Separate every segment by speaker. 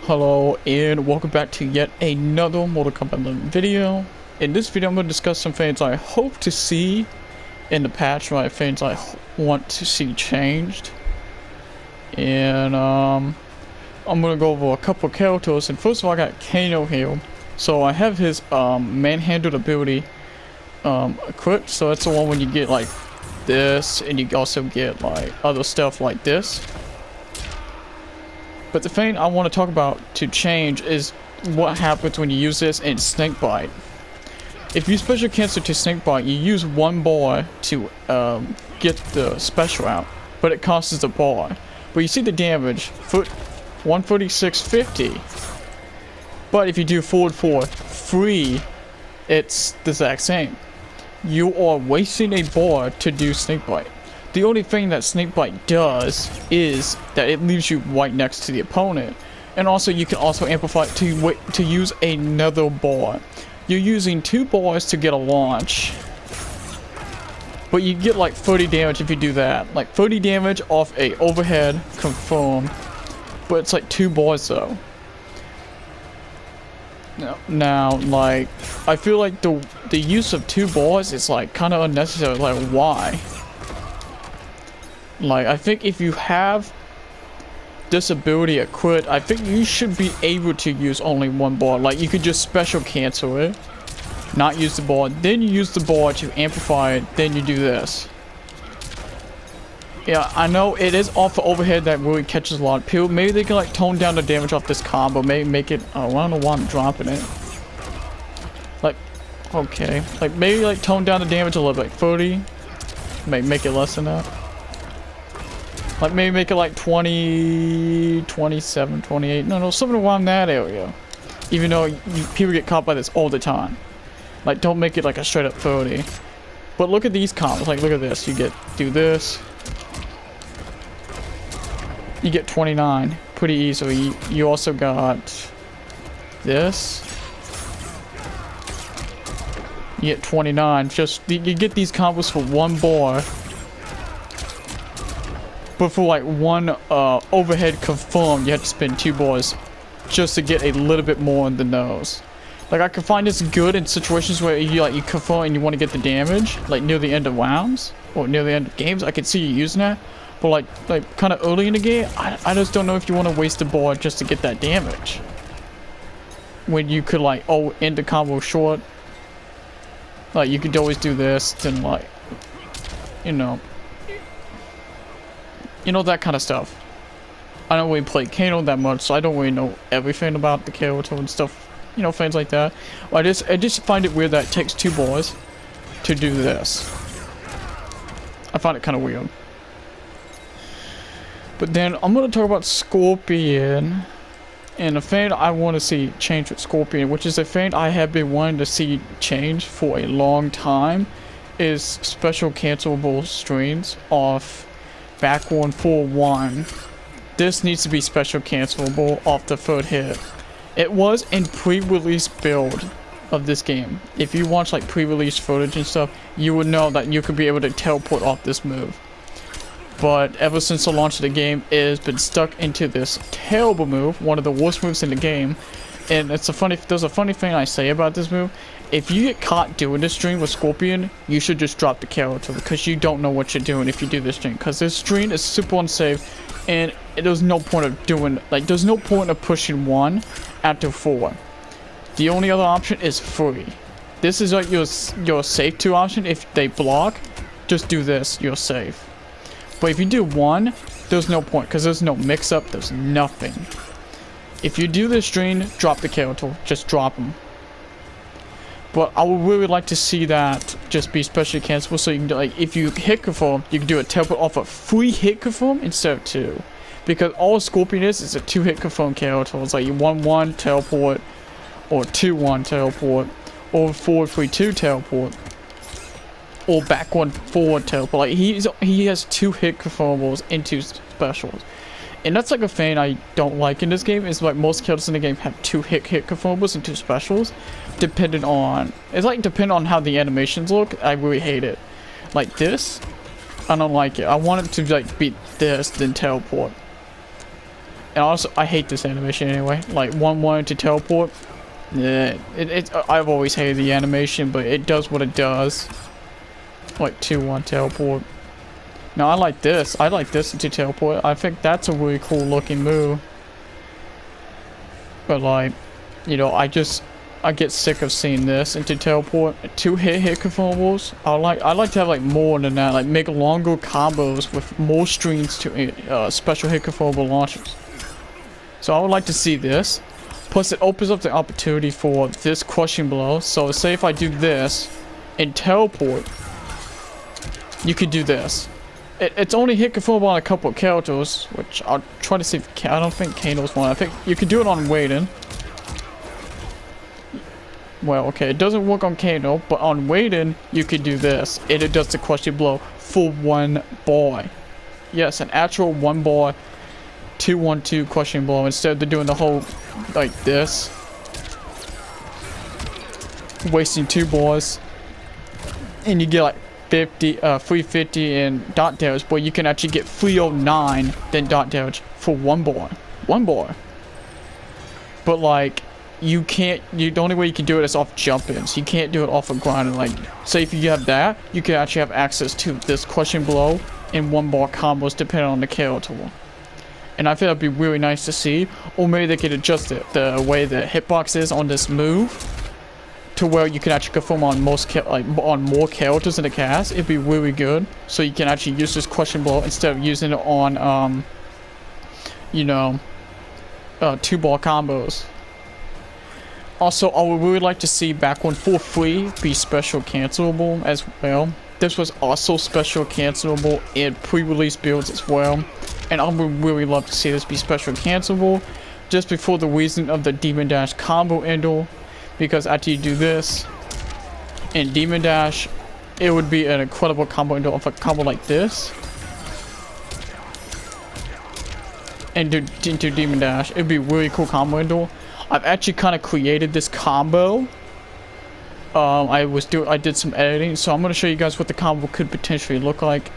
Speaker 1: Hello and welcome back to yet another Mortal Kombat 11 video. In this video I'm going to discuss some things I hope to see in the patch, right? Things I want to see changed. And I'm going to go over a couple characters. And first of all, I got Kano here. So I have his manhandled ability equipped. So that's the one when you get like this, and you also get like other stuff like this. But the thing I want to talk about to change is what happens when you use this in Snakebite. If you special cancel to Snakebite, you use one bar to get the special out, but it costs a bar. But you see the damage, 146.50. But if you do forward for free, it's the exact same. You are wasting a bar to do Snakebite. The only thing that Snakebite does is that it leaves you right next to the opponent, and also you can also amplify it to use another bar. You're using two bars to get a launch, but you get like 30 damage if you do that, like 30 damage off a overhead confirm, but it's like two bars though. Now, like, I feel like the use of two bars is like kind of unnecessary. Like, why? Like, I think if you have this ability equipped, I think you should be able to use only one bar. Like, you could just special cancel it, not use the bar, then you use the bar to amplify it, then you do this. Yeah, I know it is off the overhead that really catches a lot of people. Maybe they can like tone down the damage off this combo, maybe make it, oh, I don't know why I'm dropping it. Like, okay, like maybe like tone down the damage a little bit, like 30, maybe make it less than that. Like maybe make it like 20, 27, 28, no, something around that area. Even though people get caught by this all the time. Like, don't make it like a straight up 30. But look at these combos, like look at this, do this. You get 29 pretty easily. You also got this. You get 29, you get these combos for one bar. But for like one overhead confirmed, you have to spend two bars just to get a little bit more in the nose. Like, I can find this good in situations where you confirm and you want to get the damage, like near the end of rounds or near the end of games. I could see you using that, but like kind of early in the game, I just don't know if you want to waste the bar just to get that damage. When you could like end the combo short, like you could always do this, then like, you know, that kind of stuff. I don't really play Kano that much, so I don't really know everything about the character and stuff, things like that. I just find it weird that it takes two bars to do this. I find it kind of weird. But then I'm going to talk about Scorpion, and the thing I want to see change with Scorpion, which is a thing I have been wanting to see change for a long time, is special cancelable streams off back 141. This needs to be special cancelable off the third hit. It was in pre-release build of this game. If you watch like pre-release footage and stuff, you would know that you could be able to teleport off this move. But ever since the launch of the game, it has been stuck into this terrible move, one of the worst moves in the game. And there's a funny thing I say about this move. If you get caught doing this stream with Scorpion, you should just drop the character, because you don't know what you're doing if you do this stream. Because this stream is super unsafe, and there's no point of there's no point of pushing 1 after 4. The only other option is 3. This is like your safe 2 option. If they block, just do this, you're safe. But if you do 1, there's no point, because there's no mix up, there's nothing. If you do this stream, drop the character, just drop them. But I would really like to see that just be specially cancelable, so you can do, like, if you hit confirm, you can do a teleport off a free hit confirm instead of 2. Because all Scorpion is a 2-hit confirm character. It's like you 1-1 teleport, or 2-1 teleport, or 4-3-2 teleport, or back 1-4 teleport. Like, he has 2-hit confirmables into specials. And that's like a thing I don't like in this game, is like most characters in the game have 2-hit confirmables and 2 specials. Depending on how the animations look. I really hate it. Like this, I don't like it. I want it to like be this, then teleport. And also, I hate this animation anyway. Like 1-1 to teleport. Yeah, I've always hated the animation, but it does what it does. Like 2-1 teleport. Now I like this. I like this to teleport. I think that's a really cool looking move. But like, you know, I get sick of seeing this into teleport. 2 hit controllables. I like to have like more than that. Like make longer combos with more strings to special hit controllable launchers. So I would like to see this. Plus it opens up the opportunity for this crushing blow. So say if I do this and teleport, you could do this. It's only hit controllable on a couple of characters, which I'll try to see if I don't think Kano's one. I think you could do it on Waden. Well, okay, it doesn't work on Kano, but on Waden, you could do this. And it does the crushing blow for 1 bar. Yes, an actual 1 bar 2-1-2 crushing blow instead of doing the whole like this. Wasting 2 bars. And you get like 350 and dot damage, but you can actually get 309 then dot damage for 1 bar. 1 bar. But like, you can't, the only way you can do it is off jump-ins. You can't do it off of grinding. Like, say if you have that, you can actually have access to this crushing blow and 1 bar combos depending on the character. And I feel that'd be really nice to see. Or maybe they could adjust it, the way the hitbox is on this move, to where you can actually perform on on more characters in the cast. It'd be really good. So you can actually use this crushing blow instead of using it on, you know, 2 bar combos. Also, I would really like to see back when for free be special cancelable as well. This was also special cancelable in pre-release builds as well. And I would really love to see this be special cancelable just before the reason of the Demon Dash combo ender. Because after you do this in Demon Dash, it would be an incredible combo ender of a combo like this. And into Demon Dash, it'd be a really cool combo ender. I've actually kind of created this combo. I did some editing, so I'm going to show you guys what the combo could potentially look like.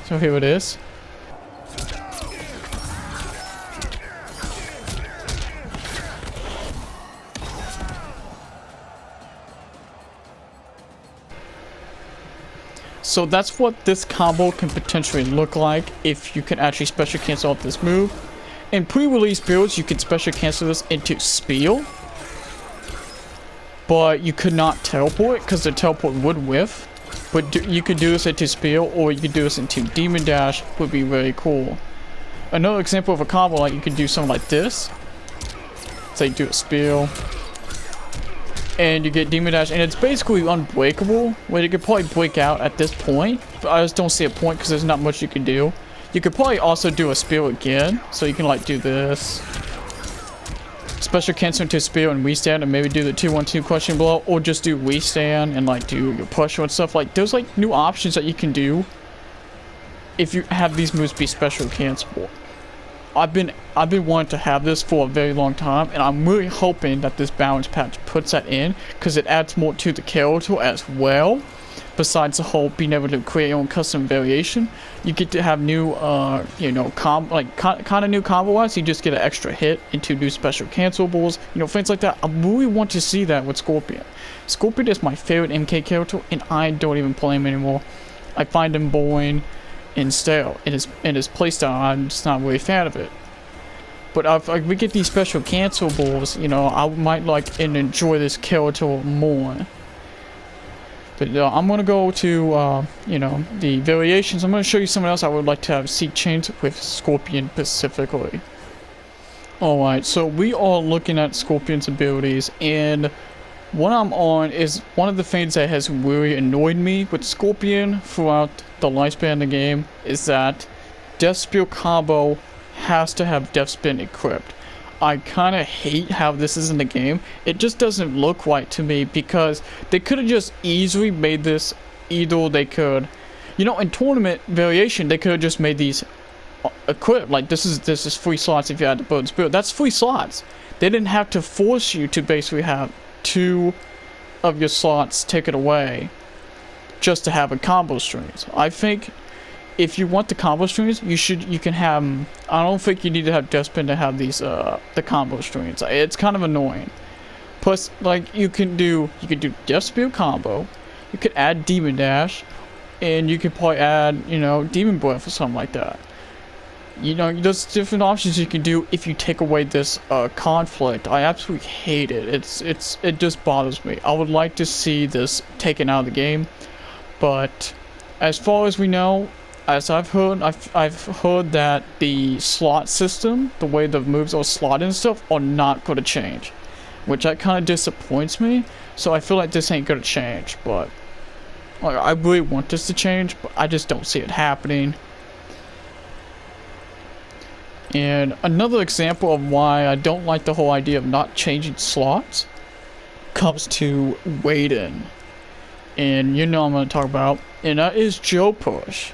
Speaker 1: So here it is. So that's what this combo can potentially look like if you can actually special cancel out this move. In pre-release builds, you can special cancel this into Spiel. But you could not teleport, because the teleport would whiff. But you could do this into Spiel, or you could do this into Demon Dash, would be very cool. Another example of a combo, like you could do something like this. Say do a Spiel. And you get Demon Dash, and it's basically unbreakable, where you could probably break out at this point. But I just don't see a point, because there's not much you can do. You could probably also do a Spiel again, so you can like do this. Special cancel into Spiel and restand, and maybe do the 2-1-2 crushing blow, or just do restand and like do your push and stuff. Like there's like new options that you can do if you have these moves be special cancelable. I've been wanting to have this for a very long time, and I'm really hoping that this balance patch puts that in, because it adds more to the character as well. Besides the whole being able to create your own custom variation, you get to have new, you know, kind of new combo wise. You just get an extra hit into new special cancelables, you know, things like that. I really want to see that with Scorpion. Scorpion is my favorite MK character, and I don't even play him anymore. I find him boring and stale in his playstyle. I'm just not really a fan of it. But if we get these special cancelables, you know, I might like and enjoy this character more. But I'm going to go to, you know, the variations. I'm going to show you something else I would like to have see changed with Scorpion specifically. Alright, so we are looking at Scorpion's abilities, and what I'm on is one of the things that has really annoyed me with Scorpion throughout the lifespan of the game is that Death Spear combo has to have Death Spin equipped. I kind of hate how this is in the game. It just doesn't look right to me, because they could have just easily made this, either they could, you know, in tournament variation, they could have just made these equipped. Like this is 3 slots if you had the Burden Spirit. That's 3 slots. They didn't have to force you to basically have 2 of your slots taken away just to have a combo strings. I think if you want the combo strings, you can have. I don't think you need to have Deathspin to have these the combo strings. It's kind of annoying. Plus, like you can do Deathspin combo. You could add Demon Dash, and you could probably add Demon Breath or something like that. There's different options you can do if you take away this conflict. I absolutely hate it. It just bothers me. I would like to see this taken out of the game, but as far as we know, as I've heard that the slot system, the way the moves are slotted and stuff, are not going to change, which that kind of disappoints me. So I feel like this ain't going to change, but like, I really want this to change, but I just don't see it happening. And another example of why I don't like the whole idea of not changing slots comes to Waden. And I'm going to talk about, and that is Joe Push.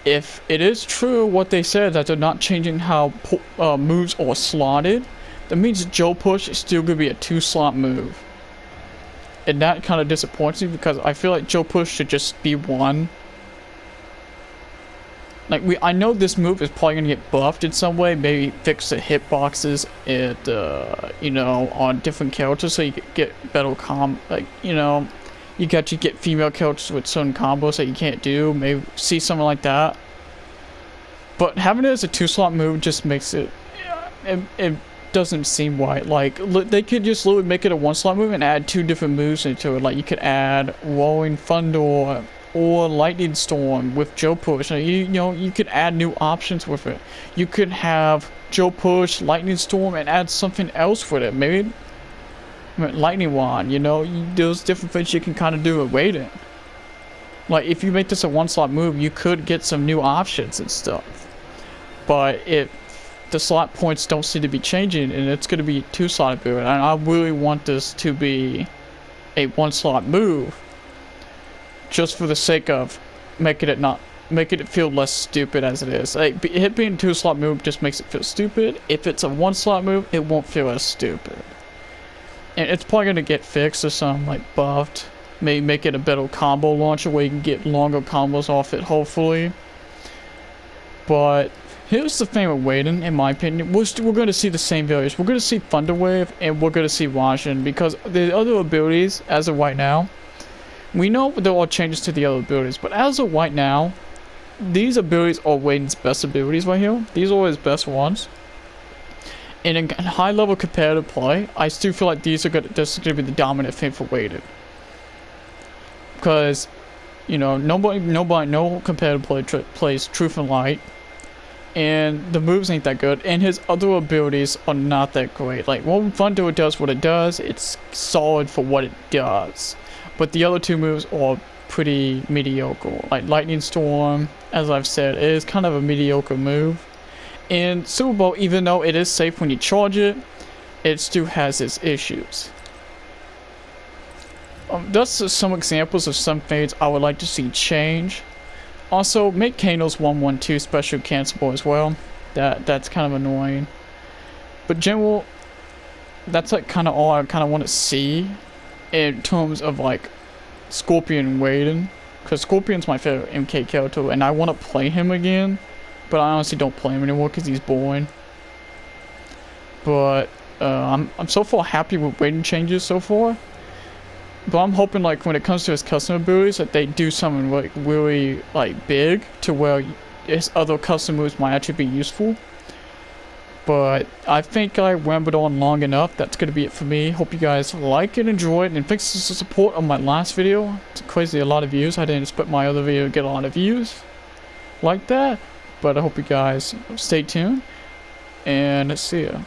Speaker 1: If it is true what they said, that they're not changing how moves are slotted, that means Joe Push is still going to be a 2-slot move. And that kind of disappoints me because I feel like Joe Push should just be 1. Like, I know this move is probably gonna get buffed in some way, maybe fix the hitboxes on different characters so you could get better you got to get female characters with certain combos that you can't do, maybe see something like that. But having it as a 2-slot move just makes it doesn't seem right. Like, they could just literally make it a 1-slot move and add 2 different moves into it. Like, you could add Rolling Thunder or Lightning Storm with Joe Push. You could add new options with it. You could have Joe Push, Lightning Storm, and add something else with it. Maybe Lightning Wand. There's different things you can kind of do with Waden. Like, if you make this a 1-slot move, you could get some new options and stuff. But the slot points don't seem to be changing, and it's going to be 2-slot move, and I really want this to be a 1-slot move. Just for the sake of making it feel less stupid as it is. Like, it being a 2-slot move just makes it feel stupid. If it's a 1-slot move, it won't feel as stupid. And it's probably gonna get fixed or something, like buffed. Maybe make it a better combo launcher where you can get longer combos off it, hopefully. But here's the thing with Waden, in my opinion. We're gonna see the same values. We're gonna see Thunder Wave and we're gonna see Rajin, because the other abilities, as of right now, we know there are changes to the other abilities, but as of right now, these abilities are Waden's best abilities right here. These are his best ones. And in high-level competitive play, I still feel like this is going to be the dominant thing for Waden. Because, no competitive play plays Truth and Light, and the moves ain't that good, and his other abilities are not that great. Like, when Thunder does what it does, it's solid for what it does. But the other 2 moves are pretty mediocre. Like Lightning Storm, as I've said, is kind of a mediocre move. And Super Bowl, even though it is safe when you charge it, it still has its issues. That's just some examples of some things I would like to see change. Also, make Kano's 112 special cancelable as well. That's kind of annoying. But general, that's like kind of all I kind of want to see in terms of like Scorpion and Waden, because Scorpion's my favorite MK character and I want to play him again, but I honestly don't play him anymore because he's boring. But I'm so far happy with Waden changes so far, but I'm hoping like when it comes to his custom abilities that they do something like really like big to where his other custom moves might actually be useful. But I think I rambled on long enough. That's going to be it for me. Hope you guys like and enjoy it. And thanks for the support on my last video. It's crazy a lot of views. I didn't expect my other video to get a lot of views like that. But I hope you guys stay tuned. And see ya.